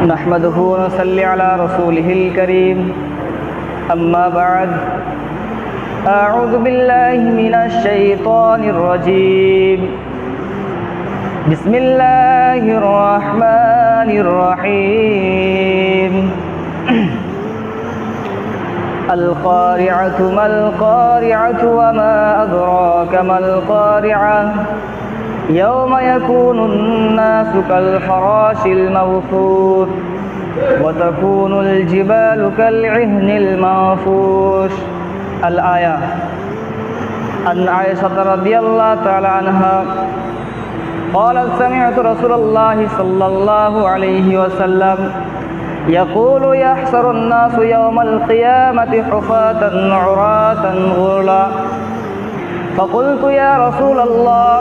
نحمده ونصلي على رسوله الكريم أما بعد أعوذ بالله من الشيطان الرجيم بسم الله الرحمن الرحيم القارعة ما القارعة وما أدراك ما القارعة يوم يكون الناس كالفراش المبثوث وتكون الجبال كالعهن المنفوش الآية. عن عائشة رضي الله تعالى عنها قالت سمعت رسول الله صلى الله عليه وسلم يقول يحشر الناس يوم القيامة حفاة عراة غرلا فقلت يا رسول الله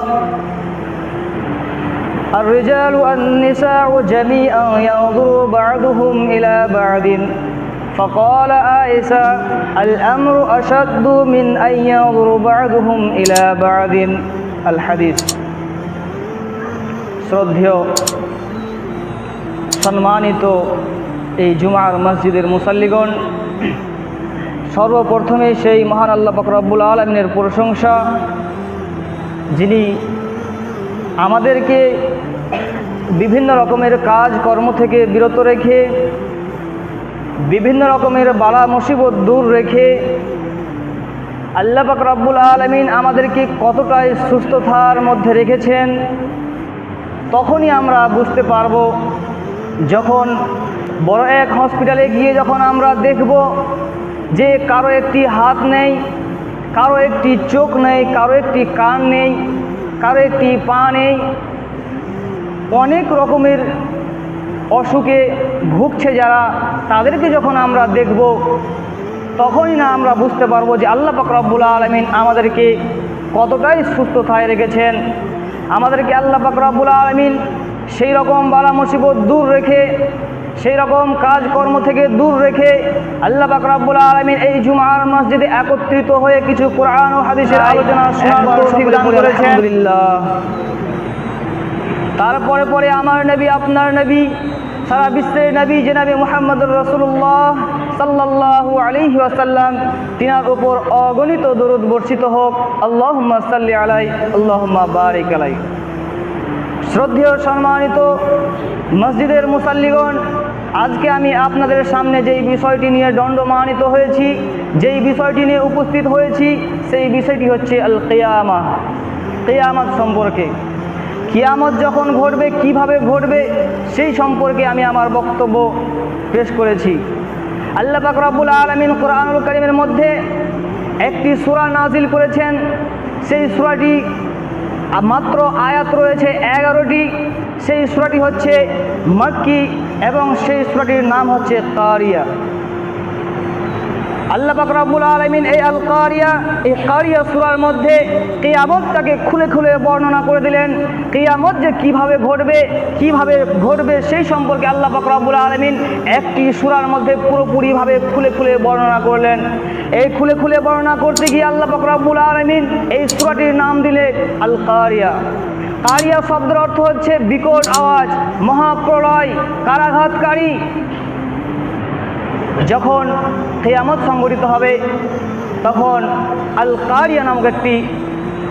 الرجال النساء جميعا ينظر بعضهم إلى بعض فقال عائشة الأمر أشد من أن ينظر بعضهم إلى بعض الحديث. শ্রদ্ধেয় সম্মানিত এই জুমার মসজিদের মুসাল্লিগণ, সর্বপ্রথমে সেই মহান আল্লাহ পাক রব্বুল আলামিনের প্রশংসা, যিনি আমাদেরকে বিভিন্ন রকমের কাজ কর্ম থেকে বিরত রেখে, বিভিন্ন রকমের বালা মুসিবত দূর রেখে আল্লাহ পাক রব্বুল আলামিন আমাদেরকে কতটাই সুস্থতার মধ্যে রেখেছেন। তখনই আমরা বুঝতে পারব যখন বড় এক হসপিটালে গিয়ে যখন আমরা দেখব যে কারো একটি হাত নেই, কারো একটি চোখ নেই, কারো একটি কান নেই, কারো একটি পা নেই, অনেক রকমের অসুখে ভুগছে যারা, তাদেরকে যখন আমরা দেখব তখনই না আমরা বুঝতে পারবো যে আল্লাহ পাক রব্বুল আলামিন আমাদেরকে কতটাই সুস্থতায় রেখেছেন। আমাদেরকে আল্লাহ পাক রব্বুল আলামিন সেই রকম বালা মুসিবত দূর রেখে, সেই রকম কাজকর্ম থেকে দূর রেখে আল্লাহ পাক রব্বুল আলামিন এই জুমার মসজিদে একত্রিত হয়ে কিছু কোরআন ও হাদিসের আলোচনা শোনার তৌফিক দান করেছেন। আলহামদুলিল্লাহ। তারপরে পরে আমার নবী, আপনার নবী, সারা বিশ্বের নবী জনাবে মুহাম্মদুর রাসূলুল্লাহ সাল্লাল্লাহু আলাইহি ওয়াসাল্লাম, তিনার উপর অগণিত দরুদ বর্ষিত হোক। আল্লাহুম্মা সাল্লি আলাইহি আল্লাহুম্মা বারিক আলাইহি। শ্রদ্ধেয় সম্মানিত মসজিদের মুসাল্লিগণ, আজকে আমি আপনাদের সামনে যেই বিষয়টি নিয়ে দণ্ডমানিত হয়েছি, যেই বিষয়টি নিয়ে উপস্থিত হয়েছি, সেই বিষয়টি হচ্ছে আল কিয়ামা, কিয়ামত সম্পর্কে। কিয়ামত যখন ঘটবে, কিভাবে ঘটবে, সেই সম্পর্কে আমি আমার বক্তব্য পেশ করেছি। আল্লাহ পাক রব্বুল আলামিন কোরআনুল কারীমের মধ্যে একটি সূরা নাজিল করেছেন। সেই সূরাটি মাত্র আয়াত রয়েছে 11টি। সেই সূরাটি হচ্ছে মক্কি এবং সেই সূরাটির নাম হচ্ছে কারিয়া। আল্লাহ পাক রব্বুল আলামিন এই আল কারিয়া, এই কারিয়া সূরার মধ্যে কিয়ামতটাকে খুলে খুলে বর্ণনা করে দিলেন। কিয়ামত যে কিভাবে ঘটবে সেই সম্পর্কে আল্লাহ পাক রব্বুল আলামিন একটি সূরার মধ্যে পুরোপুরিভাবে খুলে খুলে বর্ণনা করলেন। এই খুলে খুলে বর্ণনা করতে গিয়ে আল্লাহ পাক রব্বুল আলামিন এই সূরাটির নাম দিলেন আল কারিয়া। কারিয়া শব্দের অর্থ হচ্ছে বিকট আওয়াজ, মহাপ্রলয়, কারাঘাতকারী। যখন কিয়ামত সংঘটিত হবে তখন আল কারিয়া নামক একটি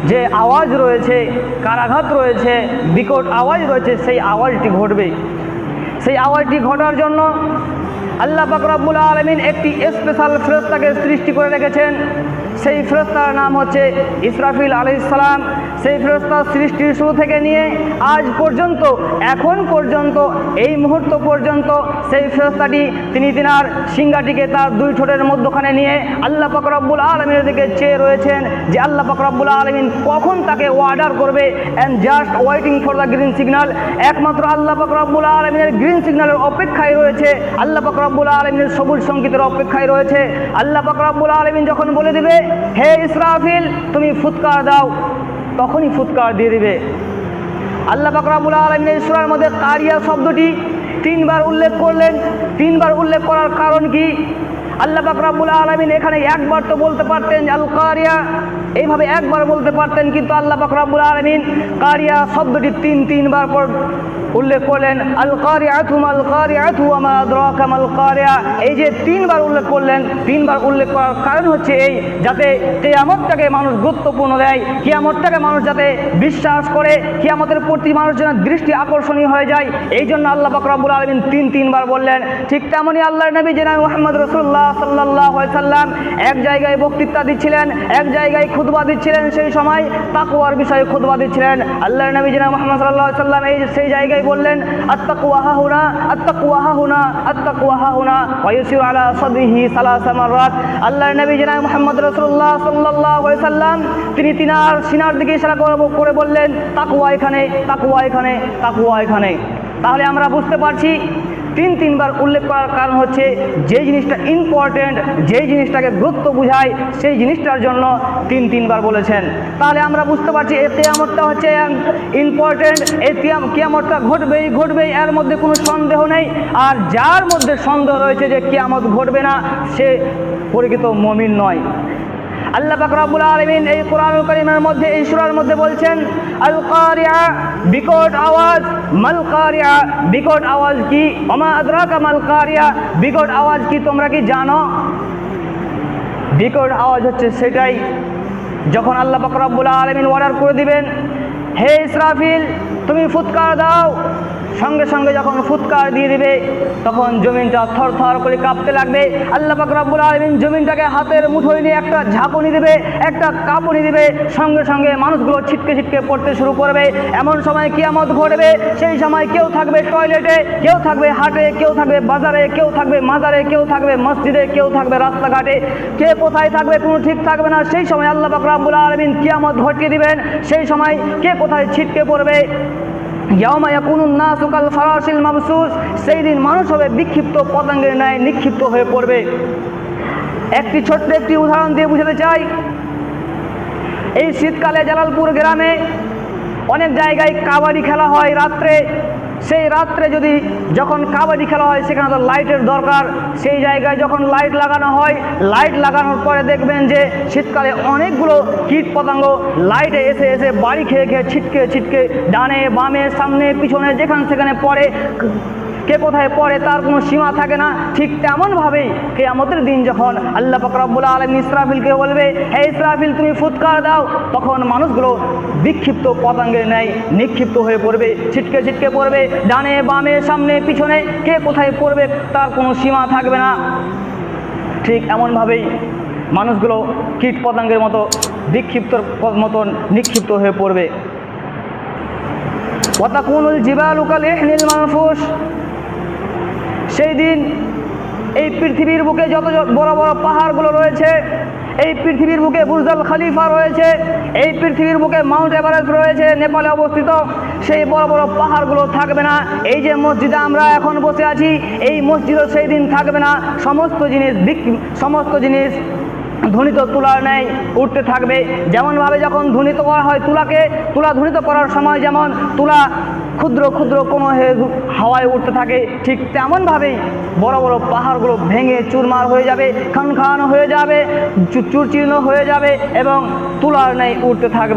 যে আওয়াজ রয়েছে, কারাঘাত রয়েছে, বিকট আওয়াজ রয়েছে, সেই আওয়াজটি ঘটবে। সেই আওয়াজটি ঘটার জন্য আল্লাহ পাক রব্বুল আলামিন একটি স্পেশাল ফেরেশতাকে সৃষ্টি করে রেখেছেন। সেই ফেরেশতার নাম হচ্ছে ইসরাফিল আলাইহিস সালাম। সেই ফেরেশতা সৃষ্টির শুরু থেকে নিয়ে আজ পর্যন্ত, এখন পর্যন্ত, এই মুহূর্ত পর্যন্ত সেই ফেরেশতাটি তিনি তিনার সিংহাটিকে তার দুই ঠোঁটের মধ্যখানে নিয়ে আল্লাহ পাক রব্বুল আলামিনের দিকে চেয়ে রয়েছেন যে আল্লাহ পাক রব্বুল আলামিন কখন তাকে অর্ডার করবে, and just waiting for the green signal. একমাত্র আল্লাহ পাক রব্বুল আলামিনের গ্রিন সিগন্যালের অপেক্ষায় রয়েছে, আল্লাহ পাক রব্বুল আলামিনের সবুজ সংকেতের অপেক্ষায় রয়েছে। আল্লাহ পাক রব্বুল আলামিন যখন বলে দিবে হে ইসরাফিল তুমি ফুৎকার দাও, তখনই ফুৎকার দিয়ে দিবে। আল্লাহ পাক রব্বুল আলামিন এই সূরার মধ্যে কারিয়া শব্দটি 3বার উল্লেখ করলেন। 3বার উল্লেখ করার কারণ কি? আল্লাহ পাক রব্বুল আলামিন এখানে একবার তো বলতে পারতেন আল কারিয়া, এইভাবে একবার বলতে পারতেন, কিন্তু আল্লাহ পাক রব্বুল আলামিন কারিয়া শব্দটি তিনবার পর উল্লেখ করলেন আল কারিআতু মাল কারিআতু ওয়া মা আদরাকা মাল কারিআ। এই যে তিনবার উল্লেখ করলেন, তিনবার উল্লেখ করার কারণ হচ্ছে এই, যাতে কিয়ামতটাকে মানুষ গুরুত্বপূর্ণ দেয়, কিয়ামতটাকে মানুষ যাতে বিশ্বাস করে, কিয়ামতের প্রতি মানুষ যেন দৃষ্টি আকর্ষণীয় হয়ে যায়, এই জন্য আল্লাহ পাক রব্বুল আলামিন তিনবার বললেন। ঠিক তেমনই আল্লাহর নবী জনাব মুহাম্মদ রাসূলুল্লাহ সাল্লাল্লাহু আলাইহি সাল্লাম এক জায়গায় বক্তৃতা দিচ্ছিলেন, এক জায়গায় খুতবা দিচ্ছিলেন, সেই সময় তাকওয়ার বিষয়ে খুতবা দিচ্ছিলেন। আল্লাহর নবী জনাব মুহাম্মদ সাল্লাল্লাহু আলাইহি সাল্লাম সেই জায়গায় বললেন আত্তাকওয়া হাহুনা আত্তাকওয়া হাহুনা আত্তাকওয়া হাহুনা ওয়া ইউসিরু আলা সাদরিহি সালাসা মাররাত। আল্লাহর নবী জনাব মুহাম্মদ রাসূলুল্লাহ সাল্লাল্লাহু আলাইহি সাল্লাম তিনি তিনার সিনার দিকে ইশারা করে বললেন তাকওয়া এখানে, তাকওয়া এখানে, তাকওয়া এখানে। তাহলে আমরা বুঝতে পারছি তিনবার উল্লেখ করার কারণ হচ্ছে যে জিনিসটা ইম্পর্টেন্ট, যেই জিনিসটাকে গুরুত্ব বোঝায়, সেই জিনিসটার জন্য তিনবার বলেছেন। তাহলে আমরা বুঝতে পারছি এই কিয়ামতটা হচ্ছে ইম্পর্টেন্ট, এই কিয়ামতটা ঘটবেই, এর মধ্যে কোনো সন্দেহ নেই। আর যার মধ্যে সন্দেহ রয়েছে যে কিয়ামত ঘটবে না, সে প্রকৃত মুমিন নয়। আল্লাহ পাক রব্বুল আলামিন এই কোরআনুল কারীমের মধ্যে, এই সূরার মধ্যে বলছেন আল কারিআ, বিকট আওয়াজ, মাল কারিআ, বিকট আওয়াজ কি, ওমা আদরাকা মাল কারিআ, বিকট আওয়াজ কি তোমরা কি জানো? বিকট আওয়াজ হচ্ছে সেটাই যখন আল্লাহ পাক রব্বুল আলামিন অর্ডার করে দিবেন, হে ইসরাফিল তুমি ফুৎকার দাও, সঙ্গে সঙ্গে যখন ফুৎকার দিয়ে দিবে তখন জমিনটা থরথর করে কাঁপতে লাগবে। আল্লাহ পাক রব্বুল আলামিন জমিনটাকে হাতের মুঠোয় নিয়ে একটা ঝাঁকুনি দিবে, একটা কাঁপুনি দিবে, সঙ্গে সঙ্গে মানুষগুলো ছিটকে পড়তে শুরু করবে। এমন সময় কিয়ামত ঘটবে, সেই সময় কেউ থাকবে টয়লেটে, কেউ থাকবে হাটে, কেউ থাকবে বাজারে, কেউ থাকবে মাজারে, কেউ থাকবে মসজিদে, কেউ থাকবে রাস্তাঘাটে, কে কোথায় থাকবে কোনো ঠিক থাকবে না। সেই সময় আল্লাহ পাক রব্বুল আলামিন কিয়ামত ঘটিয়ে দিবেন, সেই সময় কে কোথায় ছিটকে পড়বে। ইয়াউমা ইয়াকুনুন নাসু কাল ফারাশিল মাবসুস, সেই দিন মানুষ হবে বিক্ষিপ্ত পতঙ্গের ন্যায় নিক্ষিপ্ত হয়ে পড়বে। ছোট্ট একটি উদাহরণ দিয়ে বুঝাতে চাই। এই শীতকালে জালালপুর গ্রামে অনেক জায়গায় কাবাডি খেলা হয় রাত্রে। সেই রাত্রে যখন কাবাডি খেলা হয় সেখানে তো লাইটের দরকার। সেই জায়গায় যখন লাইট লাগানো হয়, লাইট লাগানোর পরে দেখবেন যে শীতকালে অনেকগুলো কীট পতঙ্গ লাইটে এসে বাড়ি খেয়ে ছিটকে ডানে বামে সামনে পিছনে যেখানে সেখানে পড়ে, কে কোথায় পড়ে তার কোনো সীমা থাকে না। ঠিক তেমনভাবেই কিয়ামতের দিন যখন আল্লাহ পাক রব্বুল আলামিন ইসরাফিলকে বলবে, হে ইসরাফিল তুমি ফুৎকার দাও, তখন মানুষগুলো বিক্ষিপ্ত পতঙ্গের ন্যায় নিক্ষিপ্ত হয়ে পড়বে, ছিটকে পড়বে, ডানে বামে সামনে পিছনে কে কোথায় পড়বে তার কোনো সীমা থাকবে না। ঠিক এমনভাবেই মানুষগুলো কীট পতঙ্গের মতো বিক্ষিপ্তর মতন নিক্ষিপ্ত হয়ে পড়বে। ওয়াতাকুনুল জিবালু কাল ইহনিল মানফুস, সেই দিন এই পৃথিবীর বুকে যত বড় বড় পাহাড়গুলো রয়েছে, এই পৃথিবীর বুকে বুর্জ আল খলিফা রয়েছে, এই পৃথিবীর বুকে মাউন্ট এভারেস্ট রয়েছে নেপালে অবস্থিত, সেই বড় বড় পাহাড়গুলো থাকবে না। এই যে মসজিদে আমরা এখন বসে আছি, এই মসজিদও সেই দিন থাকবে না। সমস্ত জিনিস ধ্বনিত তুলার ন্যায় উঠতে থাকবে। যেমনভাবে যখন ধ্বনিত করা হয় তুলা ধ্বনিত করার সময় যেমন তুলা ক্ষুদ্র কোনো হাওয়ায় উঠতে থাকে, ঠিক তেমনভাবেই বড় বড় পাহাড়গুলো ভেঙে চুরমার হয়ে যাবে, খান হয়ে যাবে, চূর্ণীর্ণ হয়ে যাবে এবং তুলার ন্যায় উঠতে থাকবে।